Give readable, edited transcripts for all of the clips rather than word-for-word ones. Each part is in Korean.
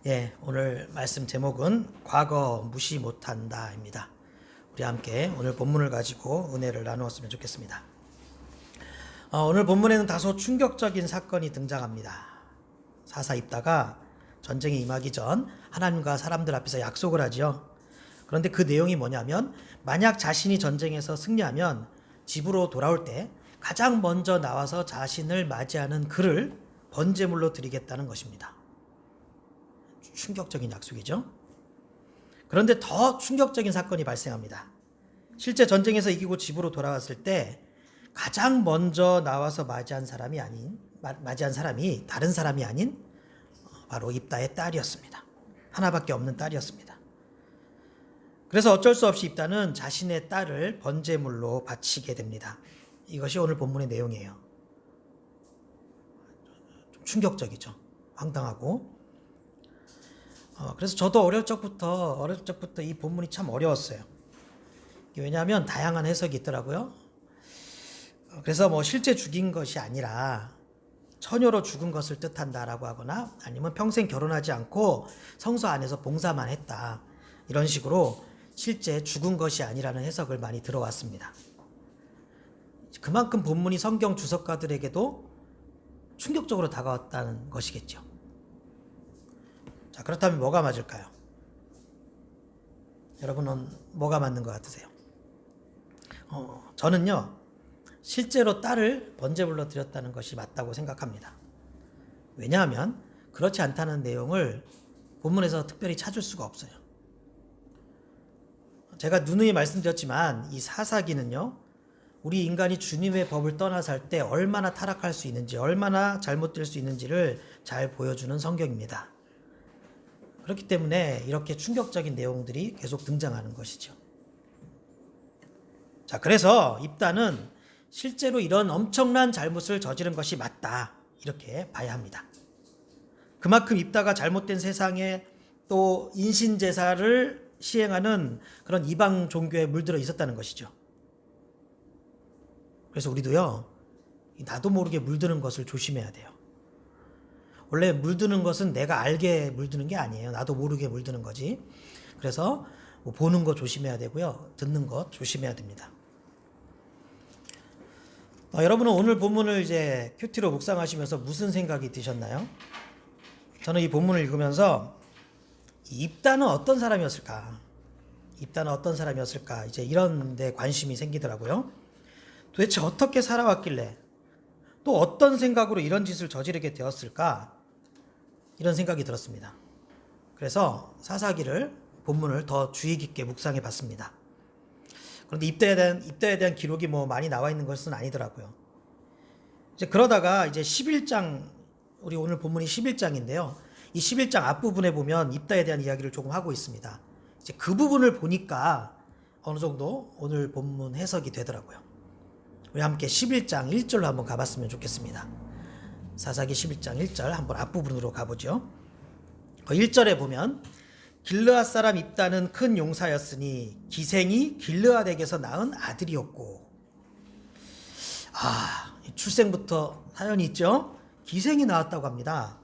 예, 오늘 말씀 제목은 과거 무시 못한다입니다. 우리 함께 오늘 본문을 가지고 은혜를 나누었으면 좋겠습니다. 오늘 본문에는 다소 충격적인 사건이 등장합니다. 사사 입다가 전쟁에 임하기 전 하나님과 사람들 앞에서 약속을 하지요. 그런데 그 내용이 뭐냐면 만약 자신이 전쟁에서 승리하면 집으로 돌아올 때 가장 먼저 나와서 자신을 맞이하는 그를 번제물로 드리겠다는 것입니다. 충격적인 약속이죠. 그런데 더 충격적인 사건이 발생합니다. 실제 전쟁에서 이기고 집으로 돌아왔을 때 가장 먼저 나와서 맞이한 사람이 다른 사람이 아닌 바로 입다의 딸이었습니다. 하나밖에 없는 딸이었습니다. 그래서 어쩔 수 없이 입다는 자신의 딸을 번제물로 바치게 됩니다. 이것이 오늘 본문의 내용이에요. 좀 충격적이죠. 황당하고. 그래서 저도 어릴 적부터 이 본문이 참 어려웠어요. 왜냐하면 다양한 해석이 있더라고요. 그래서 실제 죽인 것이 아니라 처녀로 죽은 것을 뜻한다라고 하거나 아니면 평생 결혼하지 않고 성소 안에서 봉사만 했다. 이런 식으로 실제 죽은 것이 아니라는 해석을 많이 들어왔습니다. 그만큼 본문이 성경 주석가들에게도 충격적으로 다가왔다는 것이겠죠. 자, 그렇다면 뭐가 맞을까요? 여러분은 뭐가 맞는 것 같으세요? 저는요, 실제로 딸을 번제물로 드렸다는 것이 맞다고 생각합니다. 왜냐하면 그렇지 않다는 내용을 본문에서 특별히 찾을 수가 없어요. 제가 누누이 말씀드렸지만 이 사사기는요, 우리 인간이 주님의 법을 떠나 살 때 얼마나 타락할 수 있는지, 얼마나 잘못될 수 있는지를 잘 보여주는 성경입니다. 그렇기 때문에 이렇게 충격적인 내용들이 계속 등장하는 것이죠. 자, 그래서 입다는 실제로 이런 엄청난 잘못을 저지른 것이 맞다, 이렇게 봐야 합니다. 그만큼 입다가 잘못된 세상에 또 인신제사를 시행하는 그런 이방 종교에 물들어 있었다는 것이죠. 그래서 우리도요, 나도 모르게 물드는 것을 조심해야 돼요. 원래 물드는 것은 내가 알게 물드는 게 아니에요. 나도 모르게 물드는 거지. 그래서 보는 거 조심해야 되고요. 듣는 것 조심해야 됩니다. 여러분은 오늘 본문을 이제 큐티로 묵상하시면서 무슨 생각이 드셨나요? 저는 이 본문을 읽으면서 입다는 어떤 사람이었을까? 이제 이런 데 관심이 생기더라고요. 도대체 어떻게 살아왔길래 또 어떤 생각으로 이런 짓을 저지르게 되었을까? 이런 생각이 들었습니다. 그래서 사사기를 본문을 더 주의 깊게 묵상해 봤습니다. 그런데 입다에 대한 기록이 많이 나와 있는 것은 아니더라고요. 그러다가 11장, 우리 오늘 본문이 11장인데요. 이 11장 앞부분에 보면 입다에 대한 이야기를 조금 하고 있습니다. 그 부분을 보니까 어느 정도 오늘 본문 해석이 되더라고요. 우리 함께 11장 1절로 한번 가봤으면 좋겠습니다. 사사기 11장 1절 한번 앞부분으로 가보죠. 1절에 보면 길르앗 사람 입다는 큰 용사였으니 기생이 길르앗에게서 낳은 아들이었고, 출생부터 사연이 있죠. 기생이 나왔다고 합니다.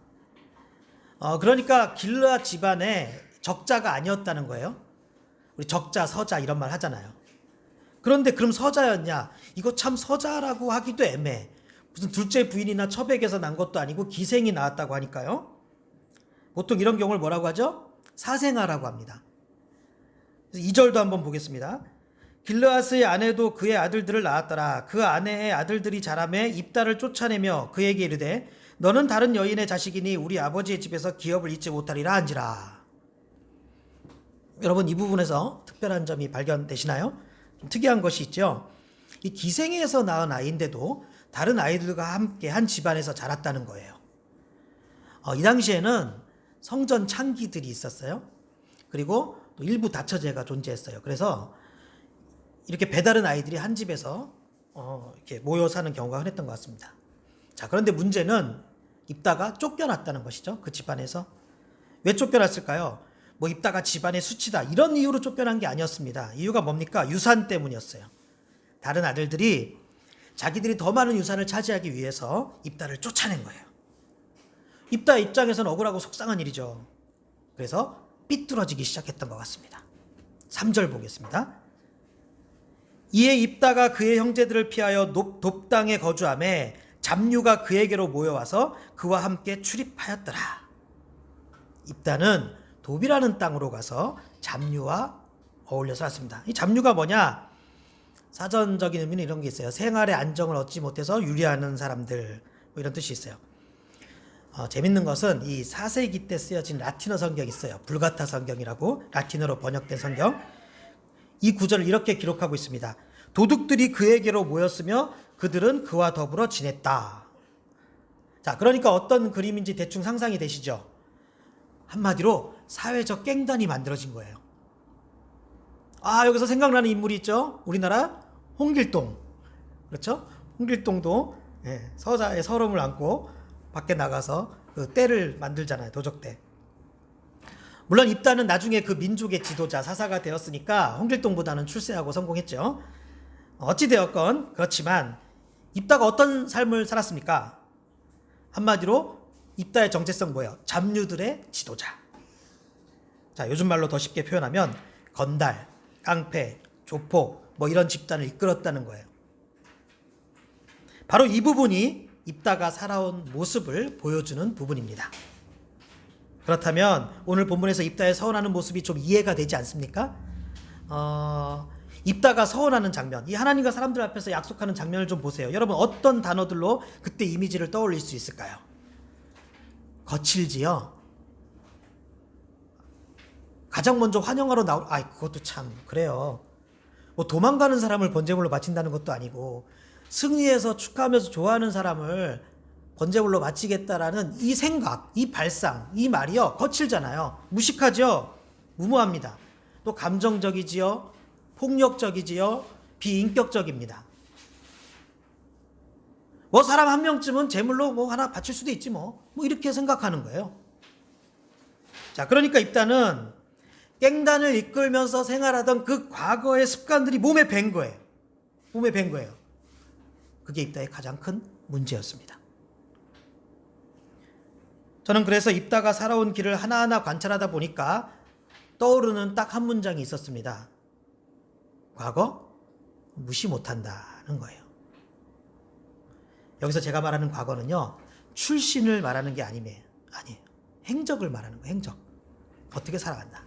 그러니까 길르앗 집안에 적자가 아니었다는 거예요. 우리 적자, 서자 이런 말 하잖아요. 그런데 그럼 서자였냐? 이거 참 서자라고 하기도 애매해. 무슨 둘째 부인이나 처백에서 난 것도 아니고 기생이 나왔다고 하니까요. 보통 이런 경우를 뭐라고 하죠? 사생아라고 합니다. 2절도 한번 보겠습니다. 길르앗의 아내도 그의 아들들을 낳았더라. 그 아내의 아들들이 자라매 입다를 쫓아내며 그에게 이르되 너는 다른 여인의 자식이니 우리 아버지의 집에서 기업을 잊지 못하리라 한지라. 여러분, 이 부분에서 특별한 점이 발견되시나요? 좀 특이한 것이 있죠. 이 기생에서 낳은 아이인데도 다른 아이들과 함께 한 집안에서 자랐다는 거예요. 이 당시에는 성전 창기들이 있었어요. 그리고 또 일부 다처제가 존재했어요. 그래서 이렇게 배다른 아이들이 한 집에서 이렇게 모여 사는 경우가 흔했던 것 같습니다. 자, 그런데 문제는 입다가 쫓겨났다는 것이죠. 그 집안에서. 왜 쫓겨났을까요? 입다가 집안의 수치다, 이런 이유로 쫓겨난 게 아니었습니다. 이유가 뭡니까? 유산 때문이었어요. 다른 아들들이 자기들이 더 많은 유산을 차지하기 위해서 입다를 쫓아낸 거예요. 입다 입장에서는 억울하고 속상한 일이죠. 그래서 삐뚤어지기 시작했던 것 같습니다. 3절 보겠습니다. 이에 입다가 그의 형제들을 피하여 돕당에 거주하매 잡류가 그에게로 모여와서 그와 함께 출입하였더라. 입다는 돕이라는 땅으로 가서 잡류와 어울려서 왔습니다. 이 잡류가 뭐냐? 사전적인 의미는 이런 게 있어요. 생활의 안정을 얻지 못해서 유리하는 사람들, 뭐 이런 뜻이 있어요. 재밌는 것은 이 4세기 때 쓰여진 라틴어 성경이 있어요. 불가타 성경이라고, 라틴어로 번역된 성경. 이 구절을 이렇게 기록하고 있습니다. 도둑들이 그에게로 모였으며 그들은 그와 더불어 지냈다. 자, 그러니까 어떤 그림인지 대충 상상이 되시죠? 한마디로 사회적 갱단이 만들어진 거예요. 여기서 생각나는 인물이 있죠? 우리나라 홍길동. 그렇죠? 홍길동도 서자의 서름을 안고 밖에 나가서 그 떼를 만들잖아요. 도적대. 물론 입다는 나중에 그 민족의 지도자, 사사가 되었으니까 홍길동보다는 출세하고 성공했죠. 어찌되었건 그렇지만 입다가 어떤 삶을 살았습니까? 한마디로 입다의 정체성 뭐예요? 잡류들의 지도자. 자, 요즘 말로 더 쉽게 표현하면 건달, 깡패, 조폭 뭐 이런 집단을 이끌었다는 거예요. 바로 이 부분이 입다가 살아온 모습을 보여주는 부분입니다. 그렇다면 오늘 본문에서 입다의 서원하는 모습이 좀 이해가 되지 않습니까? 입다가 서원하는 장면, 이 하나님과 사람들 앞에서 약속하는 장면을 좀 보세요. 여러분 어떤 단어들로 그때 이미지를 떠올릴 수 있을까요? 거칠지요? 가장 먼저 환영하러 그것도 참 그래요. 뭐 도망가는 사람을 번제물로 바친다는 것도 아니고 승리해서 축하하면서 좋아하는 사람을 번제물로 바치겠다라는 이 생각, 이 발상, 이 말이요 거칠잖아요. 무식하죠? 무모합니다. 또 감정적이지요? 폭력적이지요? 비인격적입니다. 뭐 사람 한 명쯤은 제물로 뭐 하나 바칠 수도 있지 뭐 이렇게 생각하는 거예요. 자, 그러니까 입다는 깽단을 이끌면서 생활하던 그 과거의 습관들이 몸에 밴 거예요. 몸에 밴 거예요. 그게 입다의 가장 큰 문제였습니다. 저는 그래서 입다가 살아온 길을 하나하나 관찰하다 보니까 떠오르는 딱 한 문장이 있었습니다. 과거 무시 못한다는 거예요. 여기서 제가 말하는 과거는요, 출신을 말하는 게 아니에요. 행적을 말하는 거예요. 행적. 어떻게 살아간다.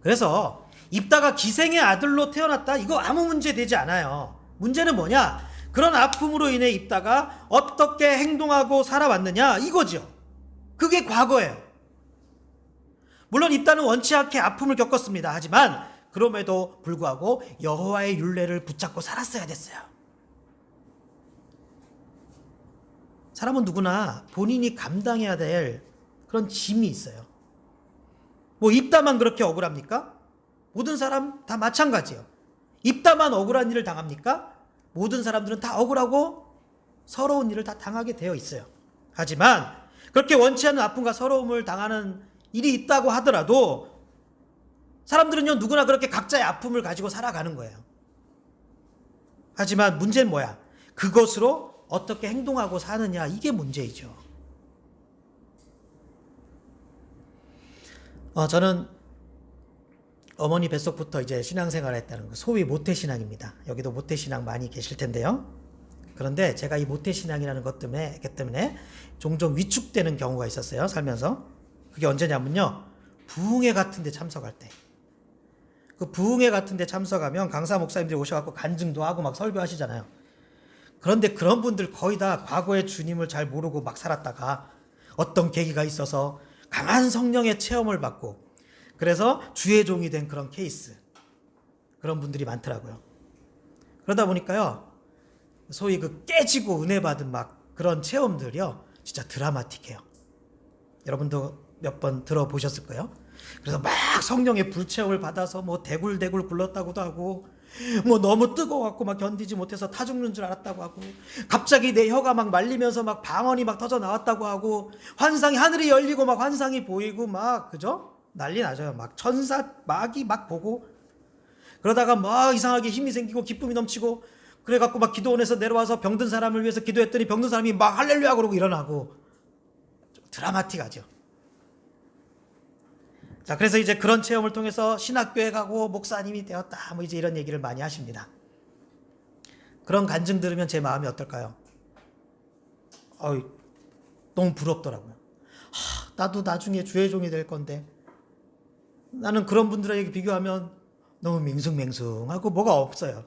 그래서 입다가 기생의 아들로 태어났다, 이거 아무 문제 되지 않아요. 문제는 뭐냐? 그런 아픔으로 인해 입다가 어떻게 행동하고 살아왔느냐, 이거죠. 그게 과거예요. 물론 입다는 원치 않게 아픔을 겪었습니다. 하지만 그럼에도 불구하고 여호와의 율례를 붙잡고 살았어야 됐어요. 사람은 누구나 본인이 감당해야 될 그런 짐이 있어요. 뭐 입다만 그렇게 억울합니까? 모든 사람 다 마찬가지예요. 입다만 억울한 일을 당합니까? 모든 사람들은 다 억울하고 서러운 일을 다 당하게 되어 있어요. 하지만 그렇게 원치 않는 아픔과 서러움을 당하는 일이 있다고 하더라도 사람들은요, 누구나 그렇게 각자의 아픔을 가지고 살아가는 거예요. 하지만 문제는 뭐야? 그것으로 어떻게 행동하고 사느냐, 이게 문제이죠. 저는 어머니 뱃속부터 이제 신앙생활을 했다는 거, 소위 모태신앙입니다. 여기도 모태신앙 많이 계실 텐데요. 그런데 제가 이 모태신앙이라는 것 때문에 종종 위축되는 경우가 있었어요, 살면서. 그게 언제냐면요, 부흥회 같은 데 참석할 때. 그 부흥회 같은 데 참석하면 강사 목사님들이 오셔갖고 간증도 하고 막 설교하시잖아요. 그런데 그런 분들 거의 다 과거의 주님을 잘 모르고 막 살았다가 어떤 계기가 있어서 강한 성령의 체험을 받고 그래서 주의 종이 된 그런 케이스, 그런 분들이 많더라고요. 그러다 보니까요, 소위 그 깨지고 은혜 받은 막 그런 체험들이요, 진짜 드라마틱해요. 여러분도 몇 번 들어보셨을 거예요. 그래서 막 성령의 불체험을 받아서 뭐 대굴대굴 굴렀다고도 하고, 뭐 너무 뜨거워갖고 막 견디지 못해서 타 죽는 줄 알았다고 하고, 갑자기 내 혀가 막 말리면서 막 방언이 막 터져 나왔다고 하고, 환상이, 하늘이 열리고 막 환상이 보이고 막, 그죠? 난리 나죠. 막 천사 마귀 막 보고, 그러다가 막 이상하게 힘이 생기고 기쁨이 넘치고, 그래갖고 막 기도원에서 내려와서 병든 사람을 위해서 기도했더니 병든 사람이 막 할렐루야 그러고 일어나고, 좀 드라마틱하죠. 자, 그래서 이제 그런 체험을 통해서 신학교에 가고 목사님이 되었다. 뭐 이제 이런 얘기를 많이 하십니다. 그런 간증 들으면 제 마음이 어떨까요? 너무 부럽더라고요. 나도 나중에 주의 종이 될 건데 나는 그런 분들에게 비교하면 너무 맹숭맹숭하고 뭐가 없어요.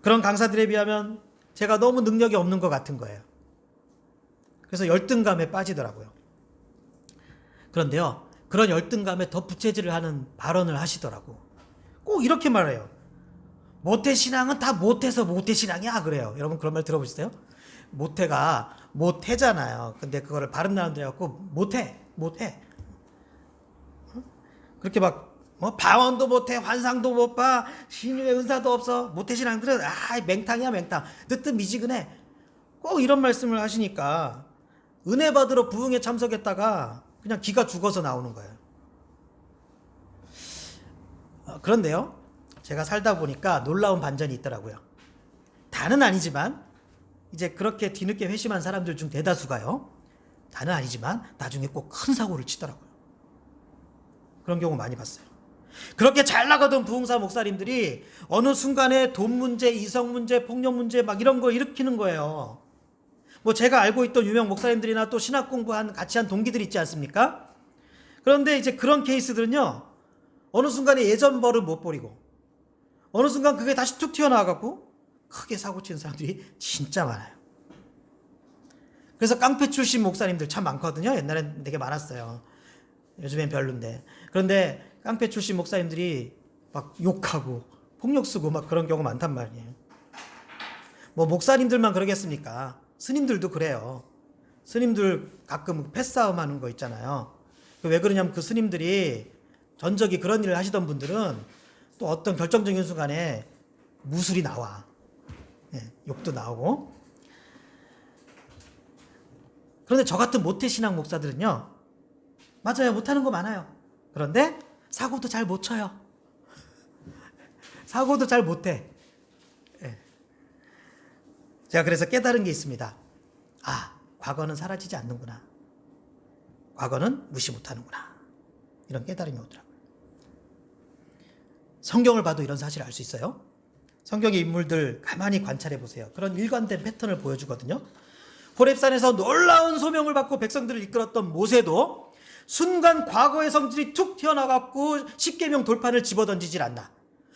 그런 강사들에 비하면 제가 너무 능력이 없는 것 같은 거예요. 그래서 열등감에 빠지더라고요. 그런데요, 그런 열등감에 더 부채질을 하는 발언을 하시더라고. 꼭 이렇게 말해요. 모태신앙은 다 못해서 모태신앙이야 그래요. 여러분 그런 말 들어보셨어요? 모태가 못해잖아요. 근데 그거를 바른 나라로 해갖고 못해. 그렇게 막 뭐 방언도 못해, 환상도 못 봐, 신유의 은사도 없어, 모태신앙들은 맹탕이야 맹탕, 뜨뜻미지근해. 꼭 이런 말씀을 하시니까 은혜 받으러 부흥에 참석했다가 그냥 기가 죽어서 나오는 거예요. 그런데요, 제가 살다 보니까 놀라운 반전이 있더라고요. 다는 아니지만 이제 그렇게 뒤늦게 회심한 사람들 중 대다수가요, 다는 아니지만 나중에 꼭 큰 사고를 치더라고요. 그런 경우 많이 봤어요. 그렇게 잘 나가던 부흥사 목사님들이 어느 순간에 돈 문제, 이성 문제, 폭력 문제 막 이런 거 일으키는 거예요. 뭐 제가 알고 있던 유명 목사님들이나 또 신학 공부한 같이 한 동기들 있지 않습니까? 그런데 이제 그런 케이스들은요, 어느 순간에 예전 버릇 못 버리고 어느 순간 그게 다시 툭 튀어나와갖고 크게 사고 치는 사람들이 진짜 많아요. 그래서 깡패 출신 목사님들 참 많거든요. 옛날엔 되게 많았어요. 요즘엔 별론데. 그런데 깡패 출신 목사님들이 막 욕하고 폭력 쓰고 막 그런 경우 많단 말이에요. 뭐 목사님들만 그러겠습니까? 스님들도 그래요. 스님들 가끔 패싸움 하는 거 있잖아요. 왜 그러냐면 그 스님들이 전적이 그런 일을 하시던 분들은 또 어떤 결정적인 순간에 무술이 나와. 욕도 나오고. 그런데 저 같은 모태신앙 목사들은요, 맞아요, 못하는 거 많아요. 그런데 사고도 잘 못 쳐요. 사고도 잘 못해. 제가 그래서 깨달은 게 있습니다. 과거는 사라지지 않는구나. 과거는 무시 못하는구나. 이런 깨달음이 오더라고요. 성경을 봐도 이런 사실을 알 수 있어요. 성경의 인물들 가만히 관찰해 보세요. 그런 일관된 패턴을 보여주거든요. 호렙산에서 놀라운 소명을 받고 백성들을 이끌었던 모세도 순간 과거의 성질이 툭 튀어나갔고 십계명 돌판을 집어던지질 않나.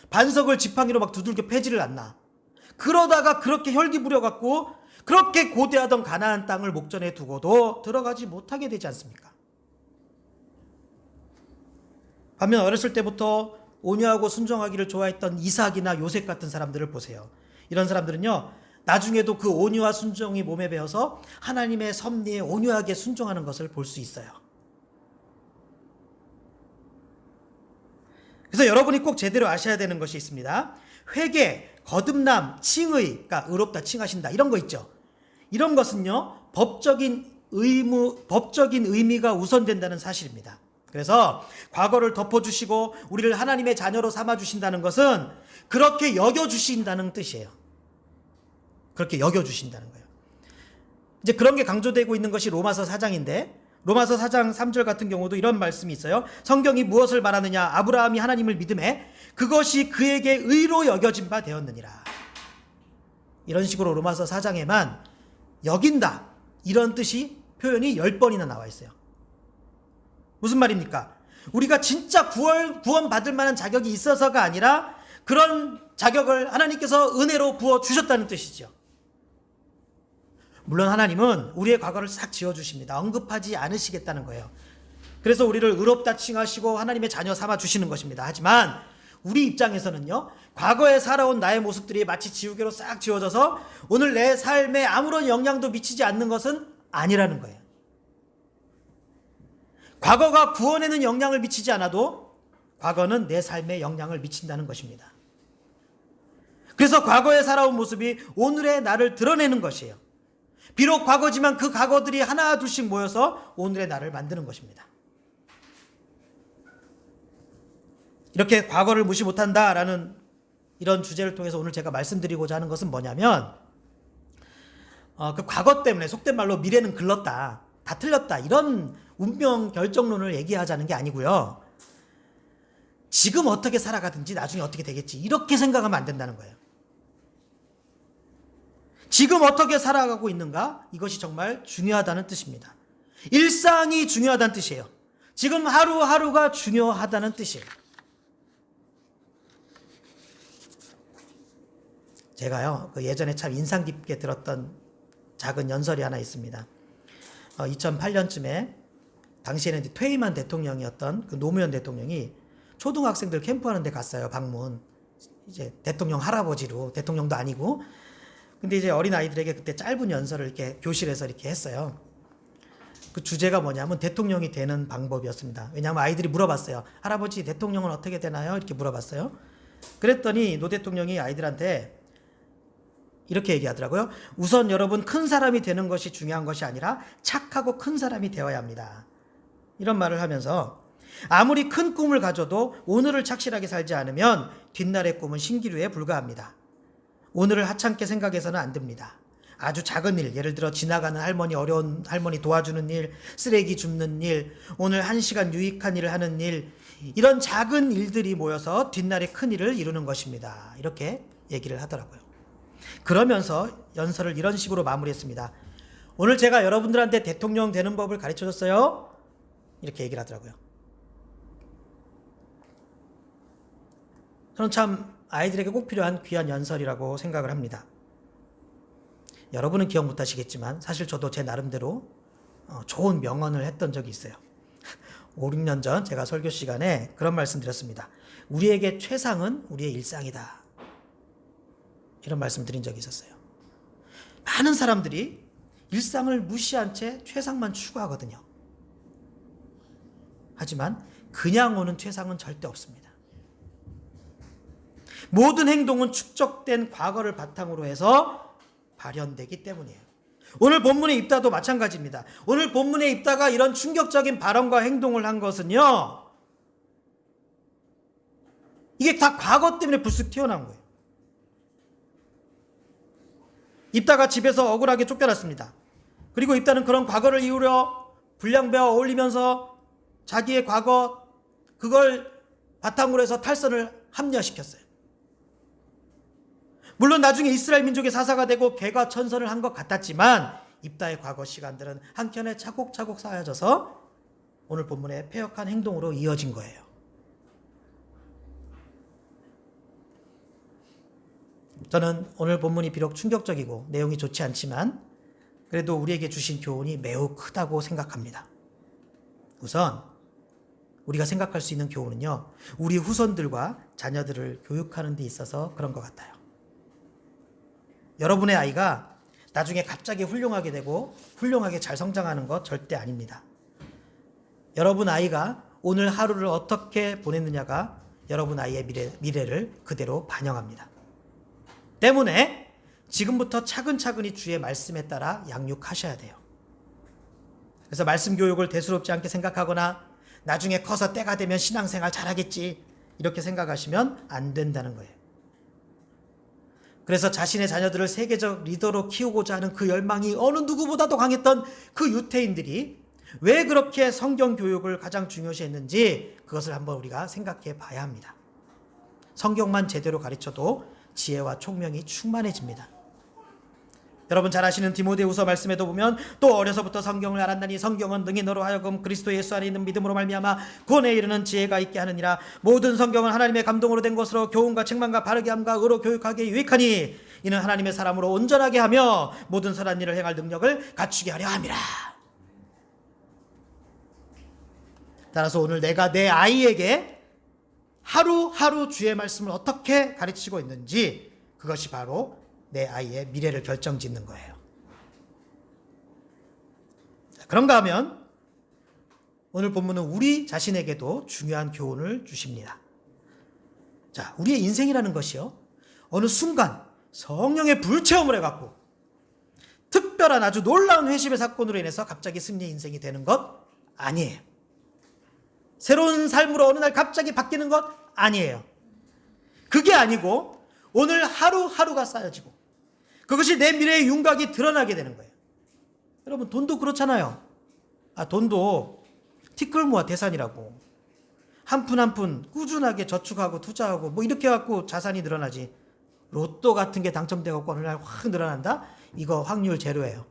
반석을 지팡이로 막 두들겨 패지를 않나. 그러다가 그렇게 혈기 부려갖고 그렇게 고대하던 가나안 땅을 목전에 두고도 들어가지 못하게 되지 않습니까? 반면 어렸을 때부터 온유하고 순종하기를 좋아했던 이삭이나 요셉 같은 사람들을 보세요. 이런 사람들은요, 나중에도 그 온유와 순종이 몸에 배어서 하나님의 섭리에 온유하게 순종하는 것을 볼 수 있어요. 그래서 여러분이 꼭 제대로 아셔야 되는 것이 있습니다. 회개, 거듭남, 칭의, 그러니까 의롭다 칭하신다 이런 거 있죠. 이런 것은요, 법적인 의미가 우선된다는 사실입니다. 그래서 과거를 덮어주시고 우리를 하나님의 자녀로 삼아주신다는 것은 그렇게 여겨주신다는 뜻이에요. 그렇게 여겨주신다는 거예요. 이제 그런 게 강조되고 있는 것이 로마서 4장인데, 로마서 4장 3절 같은 경우도 이런 말씀이 있어요. 성경이 무엇을 말하느냐? 아브라함이 하나님을 믿음에 그것이 그에게 의로 여겨진 바 되었느니라. 이런 식으로 로마서 4장에만 여긴다, 이런 뜻이 표현이 10번이나 나와 있어요. 무슨 말입니까? 우리가 진짜 구원 받을 만한 자격이 있어서가 아니라 그런 자격을 하나님께서 은혜로 부어 주셨다는 뜻이죠. 물론 하나님은 우리의 과거를 싹 지워주십니다. 언급하지 않으시겠다는 거예요. 그래서 우리를 의롭다 칭하시고 하나님의 자녀 삼아 주시는 것입니다. 하지만 우리 입장에서는요, 과거에 살아온 나의 모습들이 마치 지우개로 싹 지워져서 오늘 내 삶에 아무런 영향도 미치지 않는 것은 아니라는 거예요. 과거가 구원에는 영향을 미치지 않아도 과거는 내 삶에 영향을 미친다는 것입니다. 그래서 과거에 살아온 모습이 오늘의 나를 드러내는 것이에요. 비록 과거지만 그 과거들이 하나 둘씩 모여서 오늘의 나를 만드는 것입니다. 이렇게 과거를 무시 못한다라는 이런 주제를 통해서 오늘 제가 말씀드리고자 하는 것은 뭐냐면, 그 과거 때문에 속된 말로 미래는 글렀다, 다 틀렸다, 이런 운명 결정론을 얘기하자는 게 아니고요. 지금 어떻게 살아가든지 나중에 어떻게 되겠지 이렇게 생각하면 안 된다는 거예요. 지금 어떻게 살아가고 있는가? 이것이 정말 중요하다는 뜻입니다. 일상이 중요하다는 뜻이에요. 지금 하루하루가 중요하다는 뜻이에요. 제가요, 예전에 참 인상 깊게 들었던 작은 연설이 하나 있습니다. 2008년쯤에 당시에는 이제 퇴임한 대통령이었던 그 노무현 대통령이 초등학생들 캠프하는 데 갔어요. 방문. 이제 대통령 할아버지로, 대통령도 아니고. 근데 이제 어린 아이들에게 그때 짧은 연설을 이렇게 교실에서 이렇게 했어요. 그 주제가 뭐냐면 대통령이 되는 방법이었습니다. 왜냐하면 아이들이 물어봤어요. 할아버지, 대통령은 어떻게 되나요? 이렇게 물어봤어요. 그랬더니 노 대통령이 아이들한테 이렇게 얘기하더라고요. 우선 여러분 큰 사람이 되는 것이 중요한 것이 아니라 착하고 큰 사람이 되어야 합니다. 이런 말을 하면서 아무리 큰 꿈을 가져도 오늘을 착실하게 살지 않으면 뒷날의 꿈은 신기루에 불과합니다. 오늘을 하찮게 생각해서는 안 됩니다. 아주 작은 일, 예를 들어 지나가는 할머니, 어려운 할머니 도와주는 일, 쓰레기 줍는 일, 오늘 1시간 유익한 일을 하는 일, 이런 작은 일들이 모여서 뒷날의 큰 일을 이루는 것입니다. 이렇게 얘기를 하더라고요. 그러면서 연설을 이런 식으로 마무리했습니다. 오늘 제가 여러분들한테 대통령 되는 법을 가르쳐줬어요. 이렇게 얘기를 하더라고요. 저는 참 아이들에게 꼭 필요한 귀한 연설이라고 생각을 합니다. 여러분은 기억 못하시겠지만 사실 저도 제 나름대로 좋은 명언을 했던 적이 있어요. 5, 6년 전 제가 설교 시간에 그런 말씀 드렸습니다. 우리에게 최상은 우리의 일상이다. 이런 말씀 드린 적이 있었어요. 많은 사람들이 일상을 무시한 채 최상만 추구하거든요. 하지만 그냥 오는 최상은 절대 없습니다. 모든 행동은 축적된 과거를 바탕으로 해서 발현되기 때문이에요. 오늘 본문의 입다도 마찬가지입니다. 오늘 본문의 입다가 이런 충격적인 발언과 행동을 한 것은요, 이게 다 과거 때문에 불쑥 튀어나온 거예요. 입다가 집에서 억울하게 쫓겨났습니다. 그리고 입다는 그런 과거를 이유로 불량배와 어울리면서 자기의 과거, 그걸 바탕으로 해서 탈선을 합리화시켰어요. 물론 나중에 이스라엘 민족의 사사가 되고 개과천선을 한 것 같았지만 입다의 과거 시간들은 한켠에 차곡차곡 쌓여져서 오늘 본문의 패역한 행동으로 이어진 거예요. 저는 오늘 본문이 비록 충격적이고 내용이 좋지 않지만 그래도 우리에게 주신 교훈이 매우 크다고 생각합니다. 우선 우리가 생각할 수 있는 교훈은요, 우리 후손들과 자녀들을 교육하는 데 있어서 그런 것 같아요. 여러분의 아이가 나중에 갑자기 훌륭하게 되고 훌륭하게 잘 성장하는 것 절대 아닙니다. 여러분 아이가 오늘 하루를 어떻게 보냈느냐가 여러분 아이의 미래를 그대로 반영합니다. 때문에 지금부터 차근차근히 주의 말씀에 따라 양육하셔야 돼요. 그래서 말씀 교육을 대수롭지 않게 생각하거나 나중에 커서 때가 되면 신앙생활 잘하겠지 이렇게 생각하시면 안 된다는 거예요. 그래서 자신의 자녀들을 세계적 리더로 키우고자 하는 그 열망이 어느 누구보다도 강했던 그 유태인들이 왜 그렇게 성경 교육을 가장 중요시했는지 그것을 한번 우리가 생각해 봐야 합니다. 성경만 제대로 가르쳐도 지혜와 총명이 충만해집니다. 여러분 잘 아시는 디모데후서 말씀에도 보면 또 어려서부터 성경을 알았나니 성경은 능히 너로 하여금 그리스도 예수 안에 있는 믿음으로 말미암아 구원에 이르는 지혜가 있게 하느니라. 모든 성경은 하나님의 감동으로 된 것으로 교훈과 책망과 바르게 함과 의로 교육하기에 유익하니 이는 하나님의 사람으로 온전하게 하며 모든 선한 일을 행할 능력을 갖추게 하려 함이라. 따라서 오늘 내가 내 아이에게 하루하루 주의 말씀을 어떻게 가르치고 있는지 그것이 바로 내 아이의 미래를 결정짓는 거예요. 그런가 하면 오늘 본문은 우리 자신에게도 중요한 교훈을 주십니다. 자, 우리의 인생이라는 것이요, 어느 순간 성령의 불체험을 해갖고 특별한 아주 놀라운 회심의 사건으로 인해서 갑자기 승리의 인생이 되는 것 아니에요. 새로운 삶으로 어느 날 갑자기 바뀌는 것 아니에요. 그게 아니고 오늘 하루하루가 쌓여지고 그것이 내 미래의 윤곽이 드러나게 되는 거예요. 여러분 돈도 그렇잖아요. 돈도 티끌 모아 태산이라고. 한 푼 한 푼 꾸준하게 저축하고 투자하고 뭐 이렇게 해갖고 자산이 늘어나지. 로또 같은 게 당첨되고 어느 날 확 늘어난다? 이거 확률 제로예요.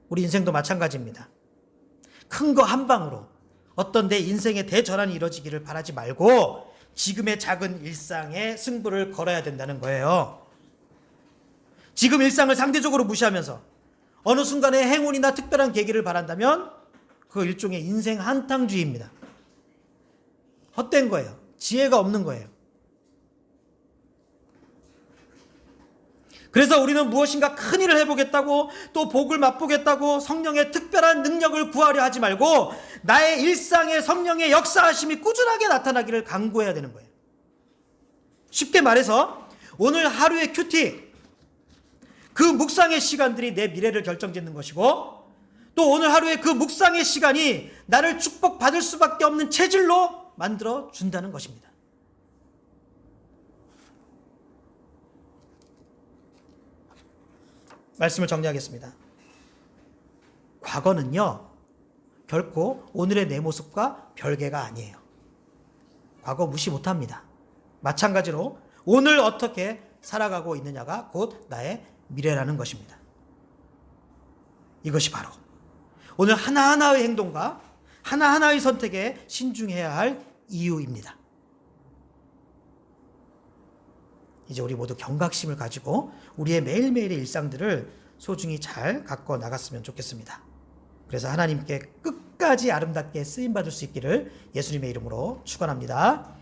우리 인생도 마찬가지입니다. 큰 거 한 방으로 어떤 내 인생의 대전환이 이루어지기를 바라지 말고 지금의 작은 일상에 승부를 걸어야 된다는 거예요. 지금 일상을 상대적으로 무시하면서 어느 순간에 행운이나 특별한 계기를 바란다면 그 일종의 인생 한탕주의입니다. 헛된 거예요. 지혜가 없는 거예요. 그래서 우리는 무엇인가 큰 일을 해보겠다고 또 복을 맛보겠다고 성령의 특별한 능력을 구하려 하지 말고 나의 일상에 성령의 역사하심이 꾸준하게 나타나기를 간구해야 되는 거예요. 쉽게 말해서 오늘 하루의 큐티, 그 묵상의 시간들이 내 미래를 결정짓는 것이고 또 오늘 하루의 그 묵상의 시간이 나를 축복받을 수밖에 없는 체질로 만들어 준다는 것입니다. 말씀을 정리하겠습니다. 과거는요, 결코 오늘의 내 모습과 별개가 아니에요. 과거 무시 못합니다. 마찬가지로 오늘 어떻게 살아가고 있느냐가 곧 나의 미래라는 것입니다. 이것이 바로 오늘 하나하나의 행동과 하나하나의 선택에 신중해야 할 이유입니다. 이제 우리 모두 경각심을 가지고 우리의 매일매일의 일상들을 소중히 잘 갖고 나갔으면 좋겠습니다. 그래서 하나님께 끝까지 아름답게 쓰임받을 수 있기를 예수님의 이름으로 축원합니다.